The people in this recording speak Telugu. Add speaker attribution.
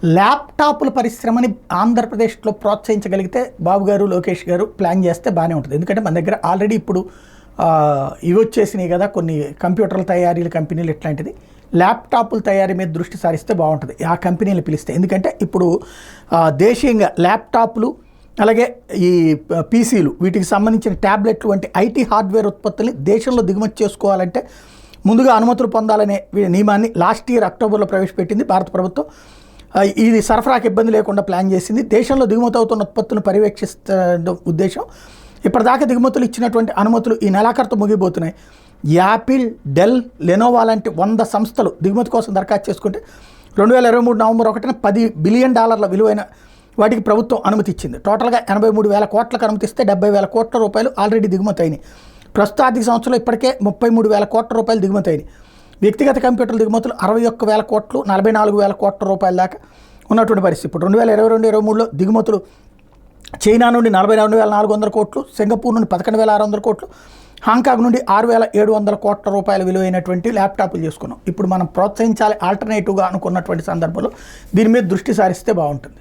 Speaker 1: ల్యాప్టాప్ల పరిశ్రమని ఆంధ్రప్రదేశ్లో ప్రోత్సహించగలిగితే బాబు గారు లోకేష్ గారు ప్లాన్ చేస్తే బాగానే ఉంటుంది. ఎందుకంటే మన దగ్గర ఆల్రెడీ ఇప్పుడు ఇవి వచ్చేసినాయి కదా, కొన్ని కంప్యూటర్ల తయారీల కంపెనీలు ఇట్లాంటిది. ల్యాప్టాప్ల తయారీ మీద దృష్టి సారిస్తే బాగుంటుంది ఆ కంపెనీలు పిలిస్తే. ఎందుకంటే ఇప్పుడు దేశీయంగా ల్యాప్టాప్లు అలాగే ఈ పీసీలు వీటికి సంబంధించిన ట్యాబ్లెట్లు వంటి ఐటీ హార్డ్వేర్ ఉత్పత్తుల్ని దేశంలో దిగుమతి చేసుకోవాలంటే ముందుగా అనుమతులు పొందాలనే నియమాన్ని లాస్ట్ ఇయర్ అక్టోబర్లో ప్రవేశపెట్టింది భారత ప్రభుత్వం. ఇది సరఫరాకి ఇబ్బంది లేకుండా ప్లాన్ చేసింది. దేశంలో దిగుమతి అవుతున్న ఉత్పత్తులను పర్యవేక్షిస్తున్న ఉద్దేశం. ఇప్పటిదాకా దిగుమతులు ఇచ్చినటువంటి అనుమతులు ఈ నెలాఖరుతో ముగిపోతున్నాయి. యాపిల్, డెల్, లెనోవా లాంటి 100 సంస్థలు దిగుమతి కోసం దరఖాస్తు చేసుకుంటే 2023 నవంబర్ 1న $10 బిలియన్ విలువైన వాటికి ప్రభుత్వం అనుమతి ఇచ్చింది. టోటల్గా 83,000 కోట్లకు అనుమతిస్తే 70,000 కోట్ల రూపాయలు ఆల్రెడీ దిగుమతి అయినాయి. ప్రస్తుత ఆర్థిక సంవత్సరంలో ఇప్పటికే 33,000 కోట్ల రూపాయలు దిగుమతి అయినాయి. వ్యక్తిగత కంప్యూటర్ల దిగుమతులు 61,000 కోట్లు, 44,000 కోట్ల రూపాయల దాకా ఉన్నటువంటి పరిస్థితి. ఇప్పుడు 2022-23లో దిగుమతులు చైనా నుండి 42,400 కోట్లు, సింగపూర్ నుండి 11,600 కోట్లు, హాంకాంగ్ నుండి 6,700 కోట్ల రూపాయల విలువైనటువంటి ల్యాప్టాప్లు చేసుకున్నాం. ఇప్పుడు మనం ప్రోత్సహించాలి ఆల్టర్నేటివ్గా అనుకున్నటువంటి సందర్భంలో దీని మీద దృష్టి సారిస్తే బాగుంటుంది.